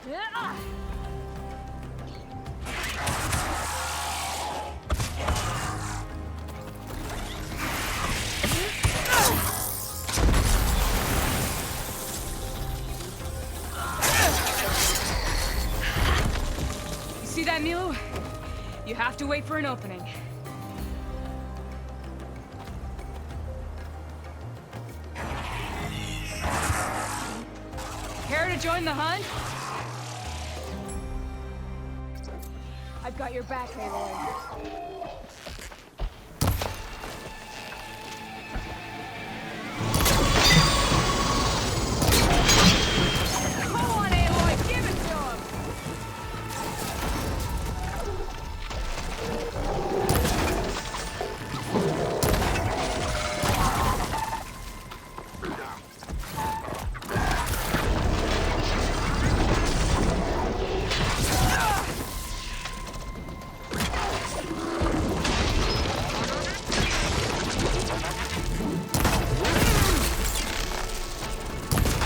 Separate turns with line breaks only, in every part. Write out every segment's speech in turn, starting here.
See that, Milo? You have to wait for an opening. Care to join the hunt? I've got your back, Aloy.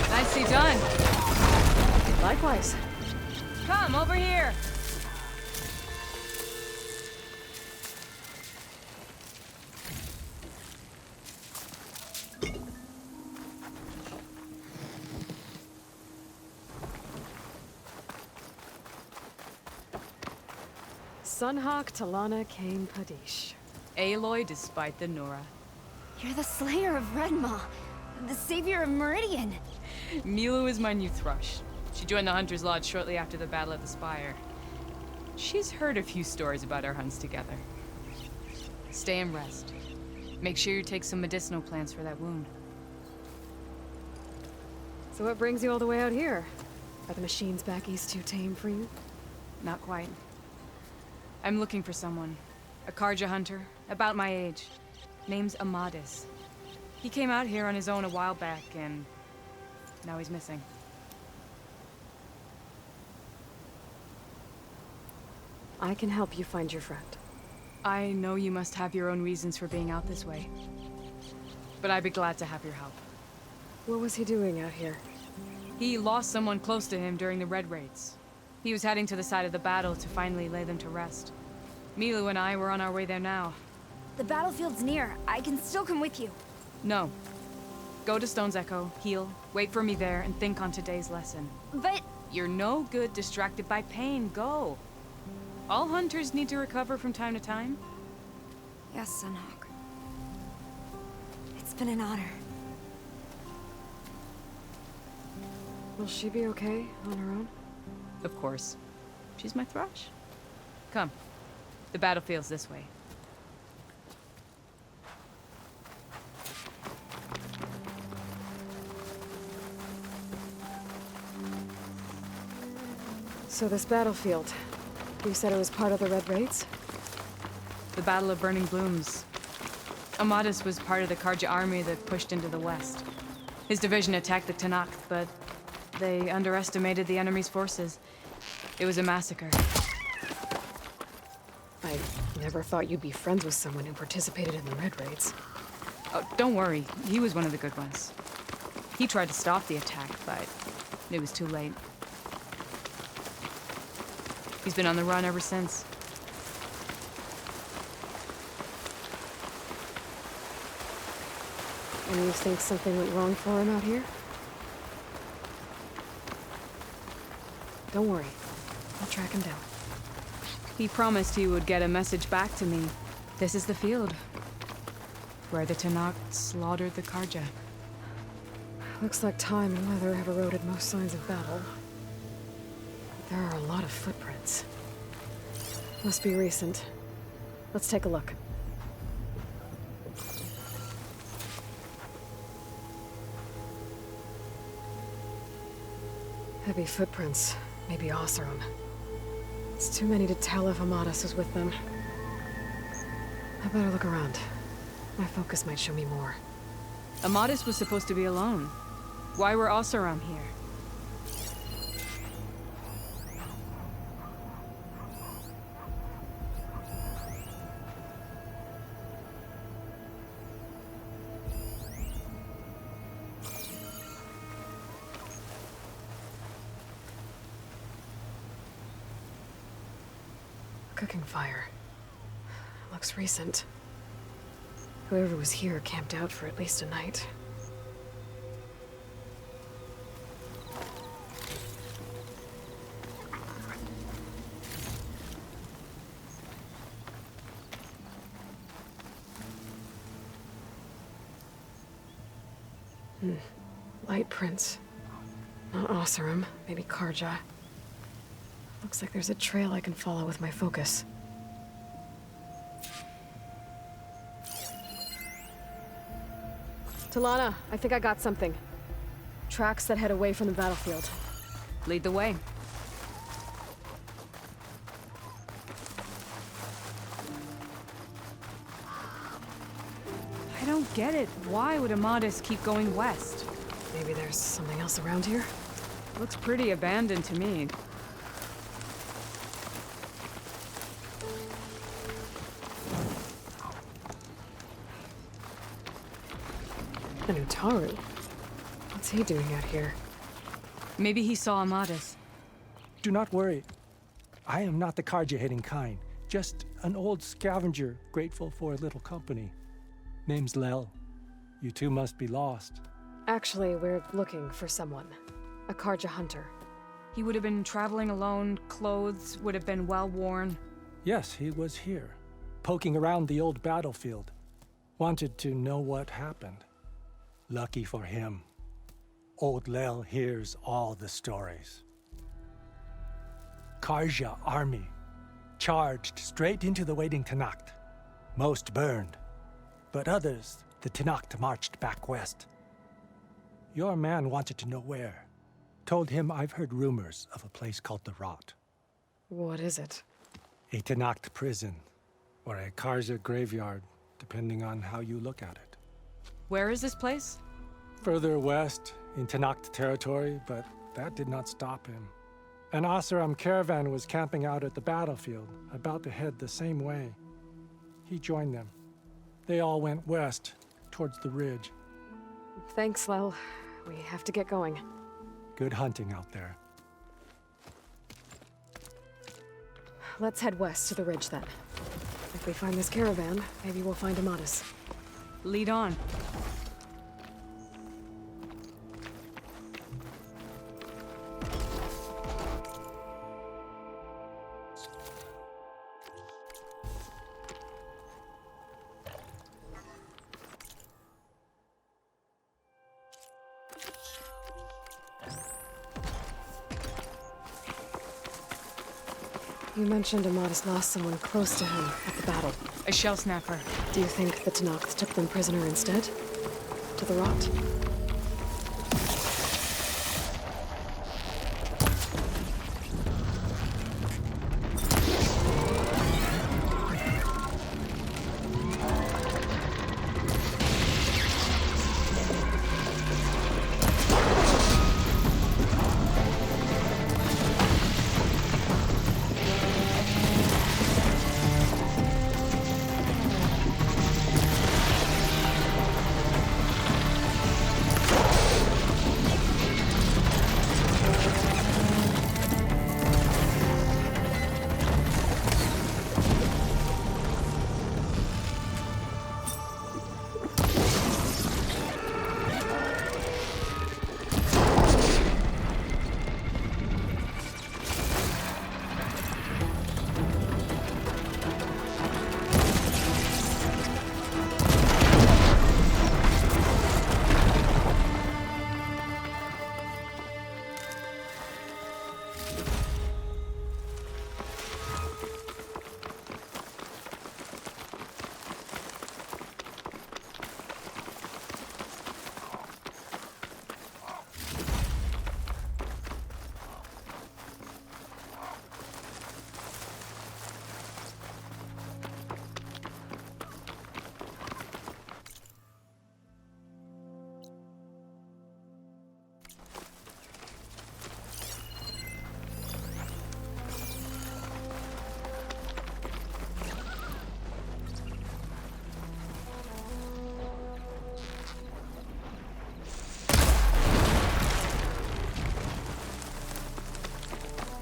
Nicely done.
Likewise.
Come, over here.
Sunhawk Talana Kane Padish.
Aloy despite the Nora.
You're the slayer of Redmaw, the savior of Meridian.
Milo is my new thrush. She joined the Hunter's Lodge shortly after the Battle of the Spire. She's heard a few stories about our hunts together. Stay and rest. Make sure you take some medicinal plants for that wound.
So what brings you all the way out here? Are the machines back east too tame for you?
Not quite. I'm looking for someone. A Karja hunter, about my age. Name's Amadis. He came out here on his own a while back, and now he's missing.
I can help you find your friend.
I know you must have your own reasons for being out this way. But I'd be glad to have your help.
What was he doing out here?
He lost someone close to him during the Red Raids. He was heading to the side of the battle to finally lay them to rest. Milu and I were on our way there now.
The battlefield's near. I can still come with you.
No. Go to Stone's Echo, heal, wait for me there, and think on today's lesson.
But...
You're no good distracted by pain. Go. All hunters need to recover from time to time.
Yes, Sunhawk. It's been an honor.
Will she be okay on her own?
Of course. She's my thrush. Come. The battlefield's this way.
So this battlefield, you said it was part of the Red Raids?
The Battle of Burning Blooms. Amadis was part of the Karja army that pushed into the west. His division attacked the Tanakh, but they underestimated the enemy's forces. It was a massacre.
I never thought you'd be friends with someone who participated in the Red Raids.
Oh, don't worry. He was one of the good ones. He tried to stop the attack, but it was too late. He's been on the run ever since.
And you think something went wrong for him out here? Don't worry. I'll track him down.
He promised he would get a message back to me. This is the field, where the Tanakh slaughtered the Karja.
Looks like time and weather have eroded most signs of battle. There are a lot of footprints. Must be recent. Let's take a look. Heavy footprints. Maybe Oseram. It's too many to tell if Amadis was with them. I better look around. My focus might show me more.
Amadis was supposed to be alone. Why were Oseram here?
cooking fire. Looks recent. Whoever was here camped out for at least a night. Light prints. Not Oseram, maybe Karja. Looks like there's a trail I can follow with my focus. Talana, I think I got something. Tracks that head away from the battlefield.
Lead the way. I don't get it. Why would Amadis keep going west?
Maybe there's something else around here?
Looks pretty abandoned to me.
And Utaru. What's he doing out here?
Maybe he saw Amadis.
Do not worry. I am not the Karja-hating kind. Just an old scavenger grateful for a little company. Name's Lel. You two must be lost.
Actually, we're looking for someone. A Karja hunter.
He would have been traveling alone, clothes would have been well worn.
Yes, he was here, poking around the old battlefield. Wanted to know what happened. Lucky for him, old Lel hears all the stories. Karja army charged straight into the waiting Tenakth. Most burned, but others, the Tenakth marched back west. Your man wanted to know where. Told him I've heard rumors of a place called the Rot.
What is it?
A Tenakth prison, or a Karja graveyard, depending on how you look at it.
Where is this place?
Further west, in Tenakth territory, but that did not stop him. An Oseram caravan was camping out at the battlefield, about to head the same way. He joined them. They all went west, towards the ridge.
Thanks, Lel. We have to get going.
Good hunting out there.
Let's head west to the ridge then. If we find this caravan, maybe we'll find Amadis.
Lead on.
You mentioned Amadis lost someone close to him at the battle.
A shell snapper.
Do you think the Tenakth took them prisoner instead? To the Rot?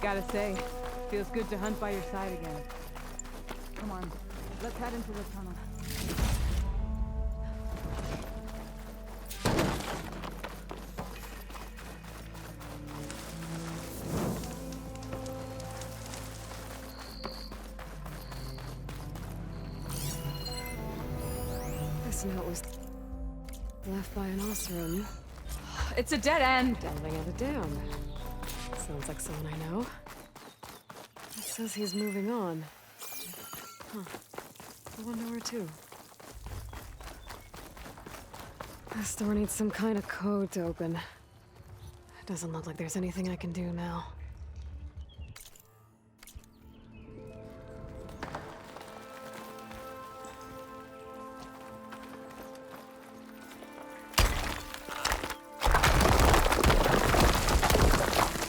Gotta say, feels good to hunt by your side again.
Come on, let's head into the tunnel.
This note was left by an Osram.
It's a dead end.
Delving at a dam. Sounds like someone I know. It says he's moving on. Huh. I wonder where to. This door needs some kind of code to open. It doesn't look like there's anything I can do now.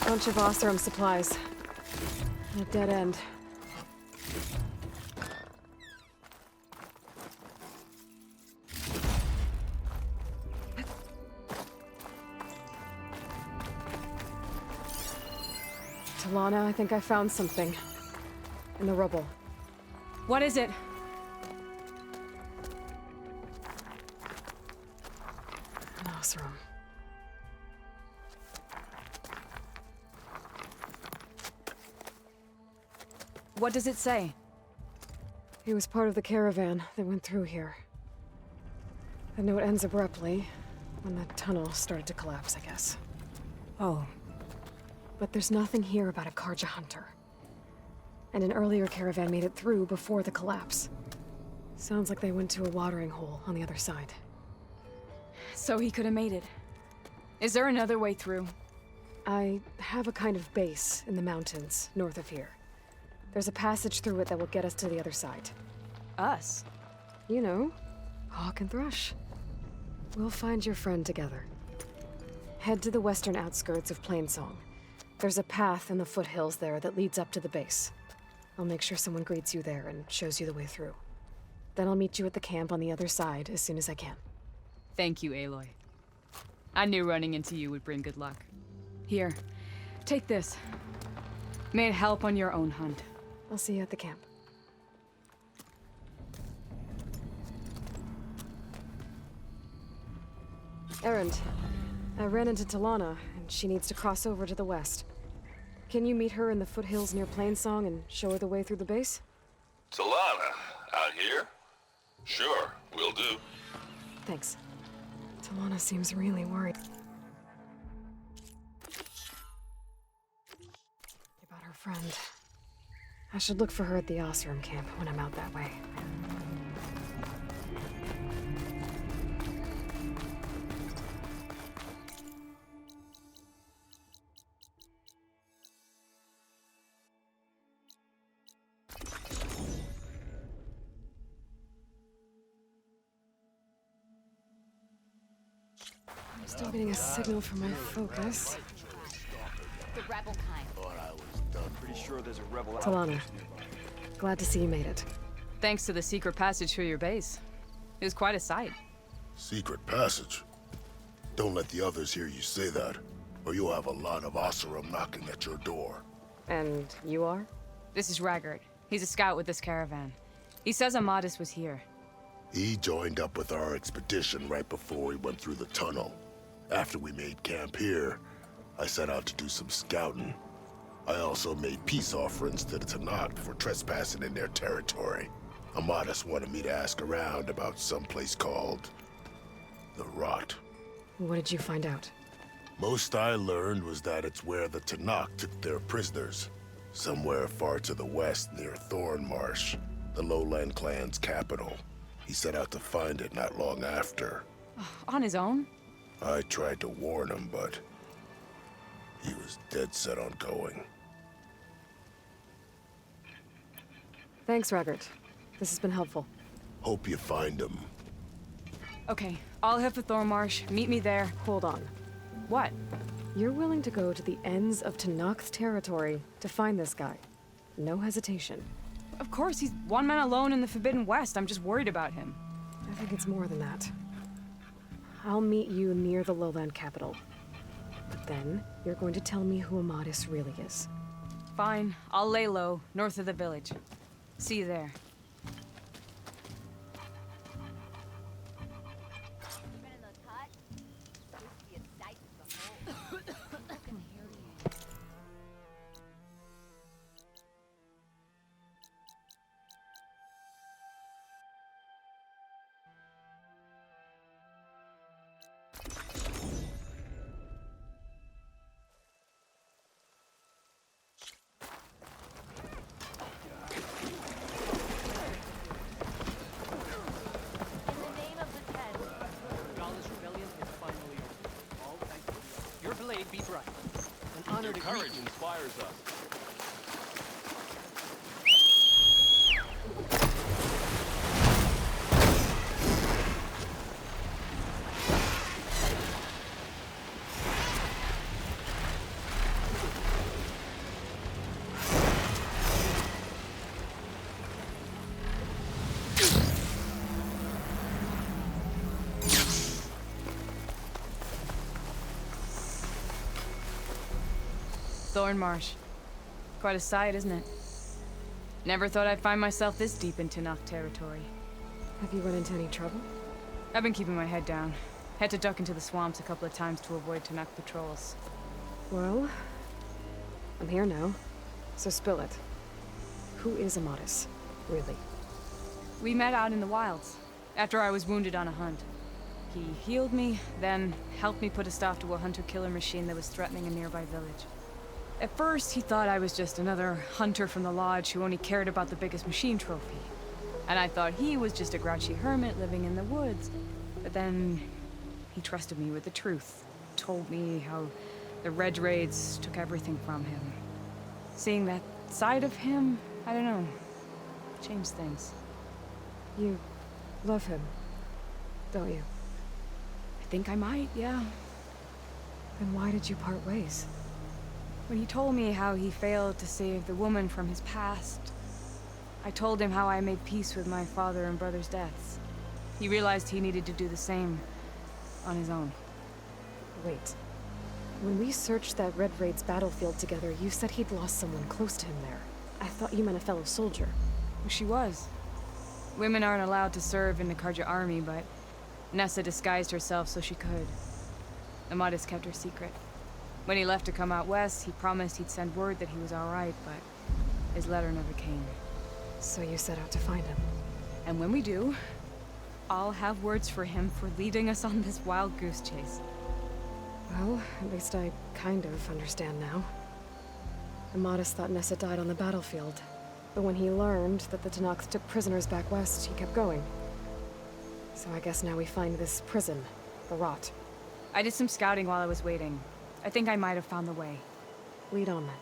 Bunch of Osram supplies. And a dead end. Talana, I think I found something. In the rubble.
What is it?
An Osram.
What does it say?
He was part of the caravan that went through here. The note ends abruptly, when the tunnel started to collapse, I guess.
Oh.
But there's nothing here about a Karja hunter. And an earlier caravan made it through before the collapse. Sounds like they went to a watering hole on the other side.
So he could have made it. Is there another way through?
I have a kind of base in the mountains north of here. There's a passage through it that will get us to the other side.
Us?
You know, Hawk and Thrush. We'll find your friend together. Head to the western outskirts of Plainsong. There's a path in the foothills there that leads up to the base. I'll make sure someone greets you there and shows you the way through. Then I'll meet you at the camp on the other side as soon as I can.
Thank you, Aloy. I knew running into you would bring good luck. Here, take this. May it help on your own hunt.
I'll see you at the camp. Errand. I ran into Talana, and she needs to cross over to the west. Can you meet her in the foothills near Plainsong and show her the way through the base?
Talana, out here? Sure, will do.
Thanks. Talana seems really worried about her friend. I should look for her at the Osram camp when I'm out that way. I'm still getting a signal from my focus.
The rebel kind.
Pretty sure there's a rebel out.
Talana, glad to see you made it.
Thanks to the secret passage through your base. It was quite a sight.
Secret passage? Don't let the others hear you say that, or you'll have a lot of Oseram knocking at your door.
And you are?
This is Raggart. He's a scout with this caravan. He says Amadis was here.
He joined up with our expedition right before we went through the tunnel. After we made camp here, I set out to do some scouting. I also made peace offerings to the Tanakh for trespassing in their territory. Amadis wanted me to ask around about some place called the Rot.
What did you find out?
Most I learned was that it's where the Tanakh took their prisoners. Somewhere far to the west near Thornmarsh, the Lowland clan's capital. He set out to find it not long after.
On his own?
I tried to warn him, but he was dead set on going.
Thanks, Raggart. This has been helpful.
Hope you find him.
Okay, I'll head for Thornmarsh. Meet me there.
Hold on.
What?
You're willing to go to the ends of Tanakh's territory to find this guy. No hesitation.
Of course, he's one man alone in the Forbidden West. I'm just worried about him.
I think it's more than that. I'll meet you near the lowland capital. But then, you're going to tell me who Amadis really is.
Fine, I'll lay low, north of the village. See you there.
Be bright. An honor
Your
to greet
courage
you.
inspires us.
Thornmarsh. Quite a sight, isn't it? Never thought I'd find myself this deep in Tenakth territory.
Have you run into any trouble?
I've been keeping my head down. Had to duck into the swamps a couple of times to avoid Tenakth patrols.
Well, I'm here now, so spill it. Who is Amatis, really?
We met out in the wilds, after I was wounded on a hunt. He healed me, then helped me put a stop to a hunter-killer machine that was threatening a nearby village. At first, he thought I was just another hunter from the lodge who only cared about the biggest machine trophy. And I thought he was just a grouchy hermit living in the woods. But then, he trusted me with the truth. Told me how the Red Raids took everything from him. Seeing that side of him, I don't know, changed things.
You love him, don't you?
I think I might, yeah.
Then why did you part ways?
When he told me how he failed to save the woman from his past, I told him how I made peace with my father and brother's deaths. He realized he needed to do the same on his own.
Wait. When we searched that Red Raid's battlefield together, you said he'd lost someone close to him there. I thought you meant a fellow soldier.
She was. Women aren't allowed to serve in the Karja army, but Nessa disguised herself so she could. Amatis kept her secret. When he left to come out west, he promised he'd send word that he was all right, but his letter never came.
So you set out to find him.
And when we do, I'll have words for him for leading us on this wild goose chase.
Well, at least I kind of understand now. Amatis thought Nessa died on the battlefield, but when he learned that the Tenakth took prisoners back west, he kept going. So I guess now we find this prison, the Rot.
I did some scouting while I was waiting. I think I might have found the way.
Lead on then.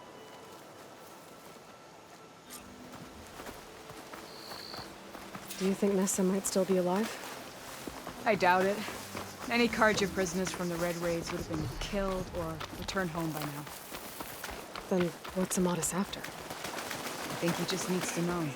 Do you think Nessa might still be alive?
I doubt it. Any Karja prisoners from the Red Raids would have been killed or returned home by now.
Then what's Amatis after?
I think he just needs to know.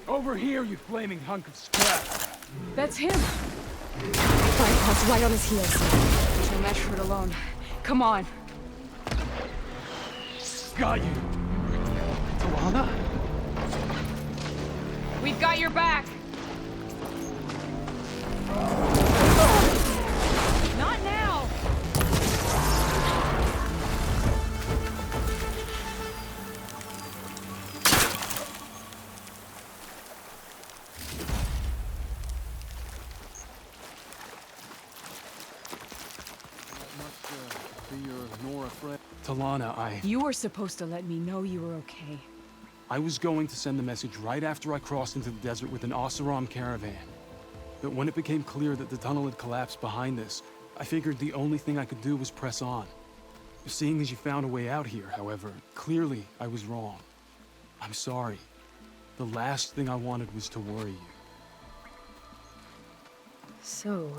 Over here, you flaming hunk of scrap!
That's him!
Firehouse right on his heels.
There's no match for it alone. Come on.
Got you! Talana?
We've got your back! Not now!
Talana,
You were supposed to let me know you were okay.
I was going to send the message right after I crossed into the desert with an Oseram caravan. But when it became clear that the tunnel had collapsed behind us, I figured the only thing I could do was press on. Seeing as you found a way out here, however, clearly I was wrong. I'm sorry. The last thing I wanted was to worry you.
So,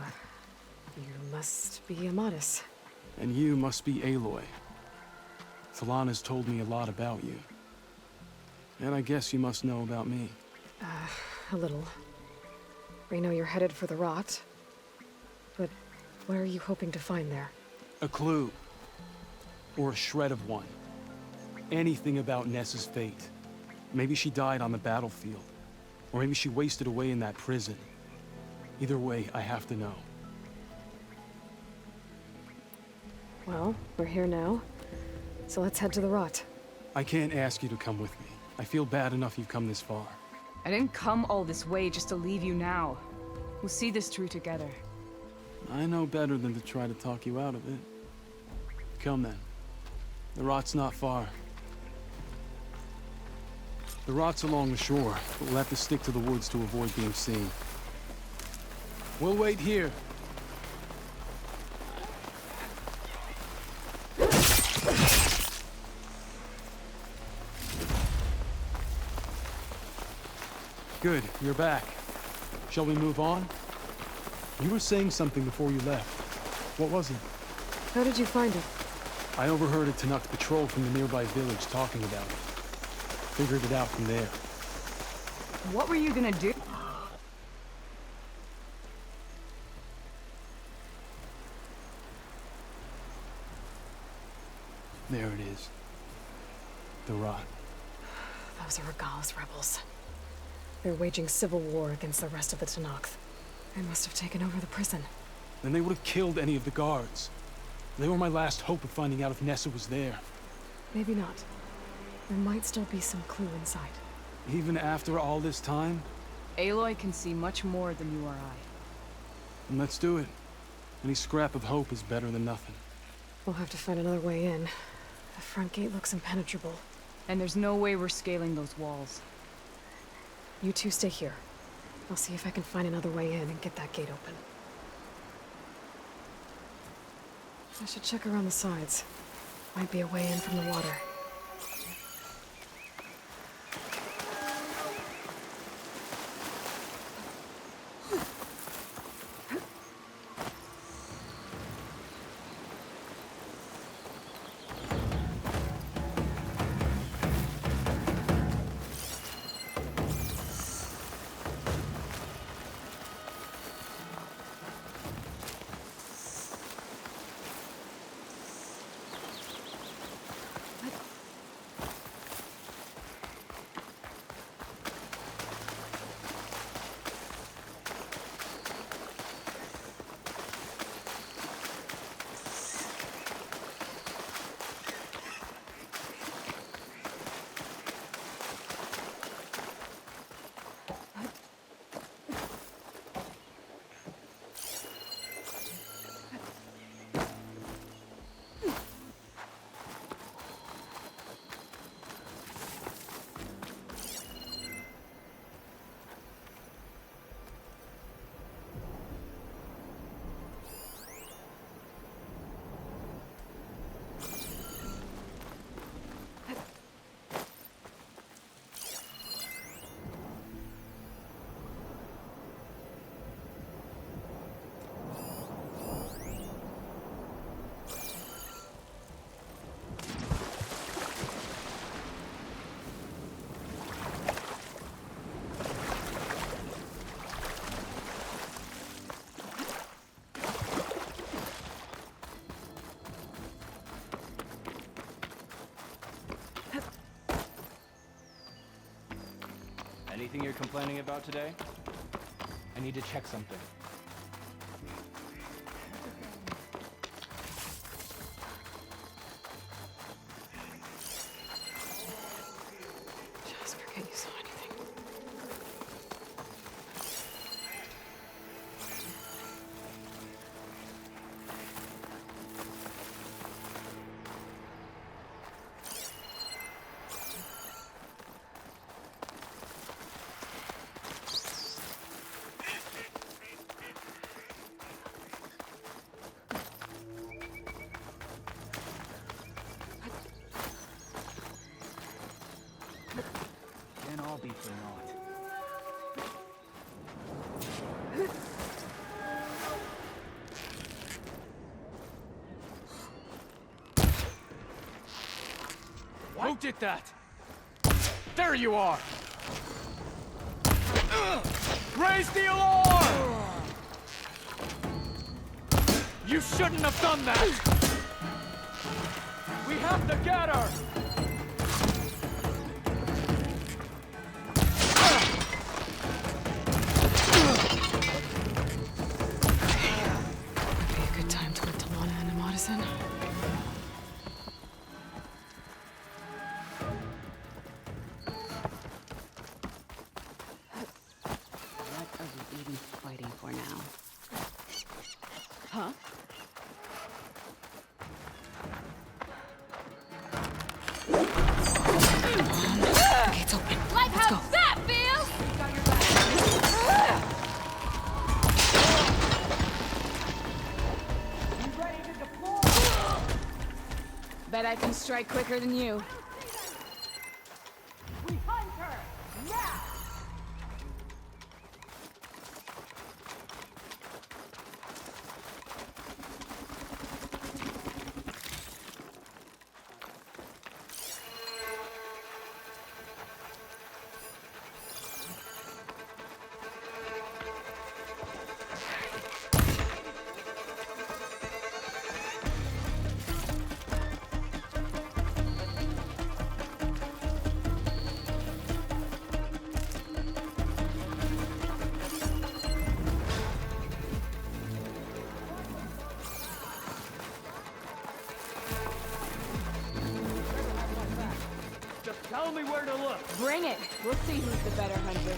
you must be Amatis.
And you must be Aloy. Talana's told me a lot about you. And I guess you must know about me.
A little. We know you're headed for the Rot. But what are you hoping to find there?
A clue. Or a shred of one. Anything about Nessa's fate. Maybe she died on the battlefield. Or maybe she wasted away in that prison. Either way, I have to know.
Well, we're here now. So let's head to the Rot.
I can't ask you to come with me. I feel bad enough you've come this far.
I didn't come all this way just to leave you now. We'll see this through together.
I know better than to try to talk you out of it. Come then. The rot's not far. The rot's along the shore, but we'll have to stick to the woods to avoid being seen. We'll wait here. Good, you're back. Shall we move on? You were saying something before you left. What was it?
How did you find it?
I overheard a Tanakh patrol from the nearby village talking about it. Figured it out from there.
What were you gonna do?
There it is. The rot.
Those are Regal's rebels. They're waging civil war against the rest of the Tanakh. They must have taken over the prison.
Then they would have killed any of the guards. They were my last hope of finding out if Nessa was there.
Maybe not. There might still be some clue inside.
Even after all this time?
Aloy can see much more than you or I.
Then let's do it. Any scrap of hope is better than nothing.
We'll have to find another way in. The front gate looks impenetrable.
And there's no way we're scaling those walls.
You two stay here. I'll see if I can find another way in and get that gate open. I should check around the sides. Might be a way in from the water.
Anything you're complaining about today? I need to check something.
Just forget you saw anything.
Can't all be for naught.
Who did that? There you are! Raise the alarm! You shouldn't have done that! We have to get her!
Would be a good time to let Talana and Amadas in.
Bet I can strike quicker than you.
Tell me where to look.
Bring it. We'll see who's the better hunter.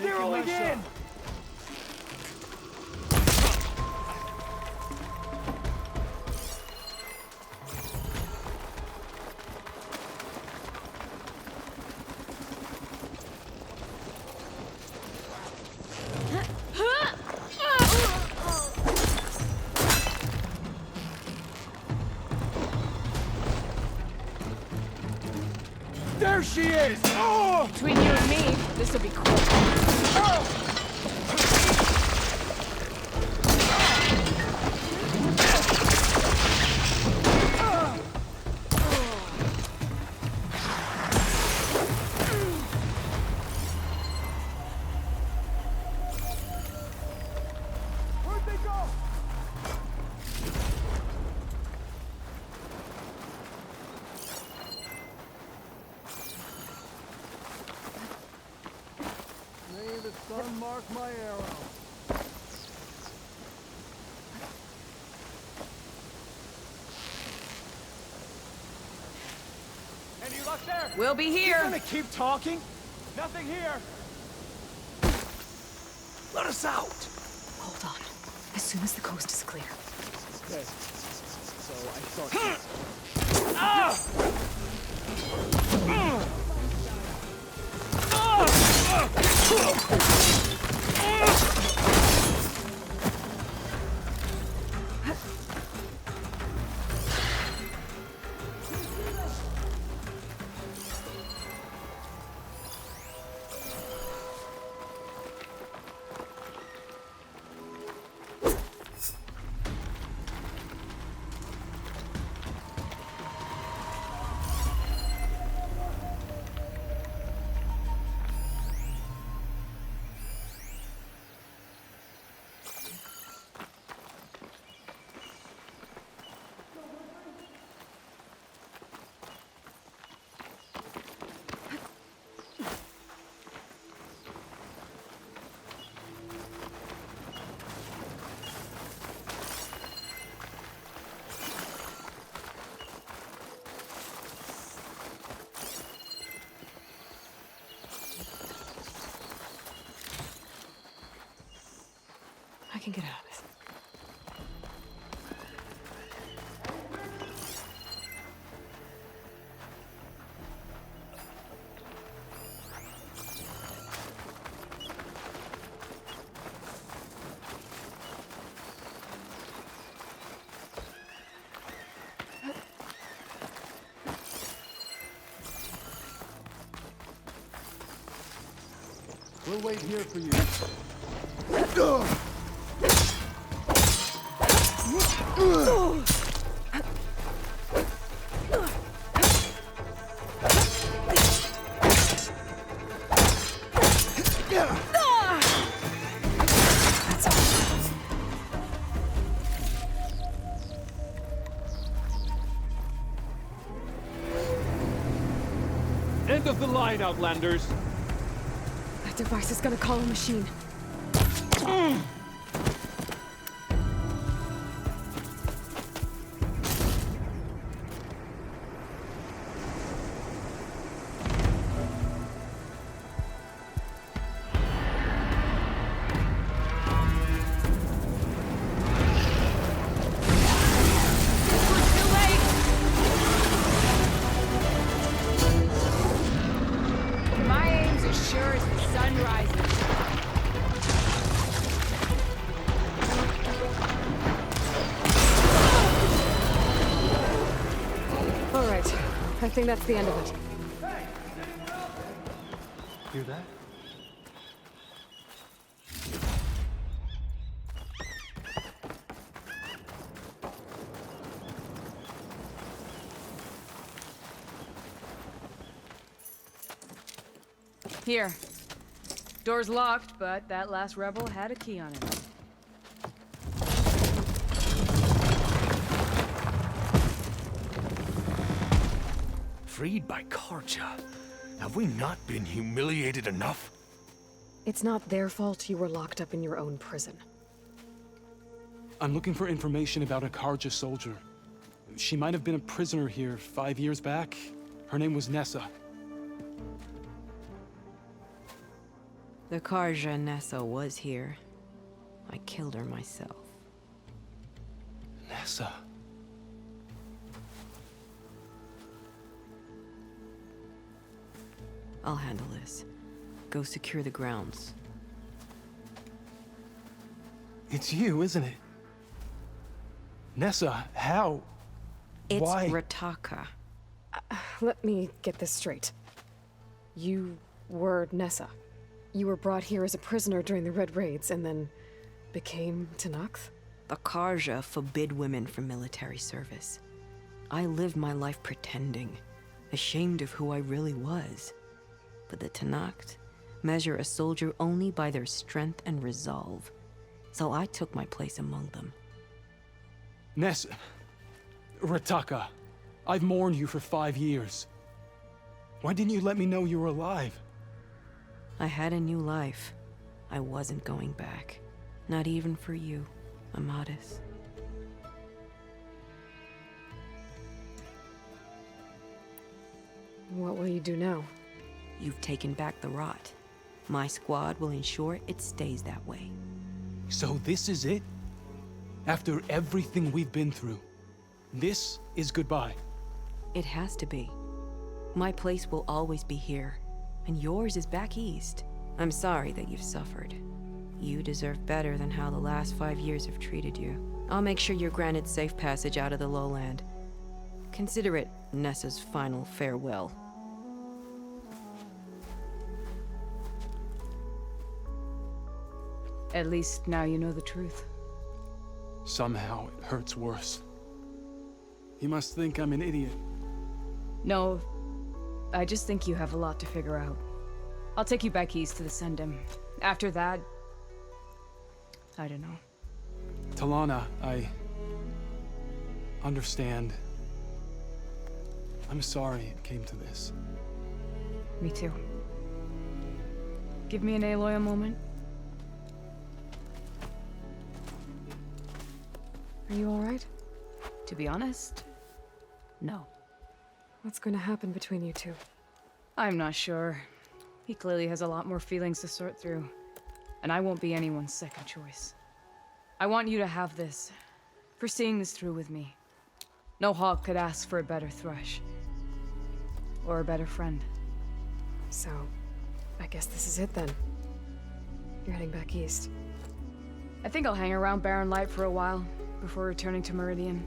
Zeroing in! There she is! Oh!
Between you and me, this will be quick.
Where'd they go? May the sun mark my arrow. Any luck there?
We'll be
You
here.
gonna keep talking? Nothing here.
Let us out!
Hold on. As soon as the coast is clear.
Okay. So I thought.
I can get out of this.
We'll wait here for you.
That's all.
End of the line, Outlanders.
That device is gonna call a machine.
sun rises.
All right. I think that's the end of it.
Hear that?
Here. Door's locked, but that last rebel had a key on it.
Freed by Karja? Have we not been humiliated enough?
It's not their fault you were locked up in your own prison.
I'm looking for information about a Karja soldier. She might have been a prisoner here 5 years back. Her name was Nessa.
The Karja Nessa was here. I killed her myself.
Nessa?
I'll handle this. Go secure the grounds.
It's you, isn't it? Nessa, how?
It's
Why?
Rataka.
Let me get this straight. You were Nessa. You were brought here as a prisoner during the Red Raids and then became Tenakth?
The Karja forbid women from military service. I lived my life pretending, ashamed of who I really was. But the Tenakth measure a soldier only by their strength and resolve. So I took my place among them.
Nessa. Rataka. I've mourned you for 5 years. Why didn't you let me know you were alive?
I had a new life. I wasn't going back. Not even for you, Amadis.
What will you do now?
You've taken back the rot. My squad will ensure it stays that way.
So this is it? After everything we've been through, this is goodbye.
It has to be. My place will always be here, and yours is back east. I'm sorry that you've suffered. You deserve better than how the last 5 years have treated you. I'll make sure you're granted safe passage out of the lowland. Consider it Nessa's final farewell.
At least now you know the truth.
Somehow it hurts worse. You must think I'm an idiot.
No, I just think you have a lot to figure out. I'll take you back east to the Sendem. After that, I don't know.
Talana, I understand. I'm sorry it came to this.
Me too. Give me an Aloy a moment.
Are you all right?
To be honest, no.
What's going to happen between you two?
I'm not sure. He clearly has a lot more feelings to sort through. And I won't be anyone's second choice. I want you to have this, for seeing this through with me. No hawk could ask for a better thrush. Or a better friend.
So, I guess this is it then. You're heading back east.
I think I'll hang around Barren Light for a while, before returning to Meridian.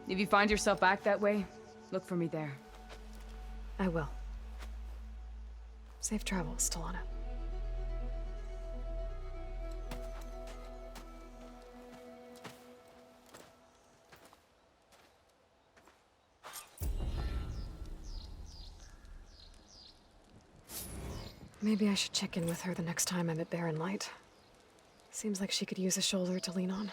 If you find yourself back that way, look for me there.
I will. Safe travels, Talana. Maybe I should check in with her the next time I'm at Barren Light. Seems like she could use a shoulder to lean on.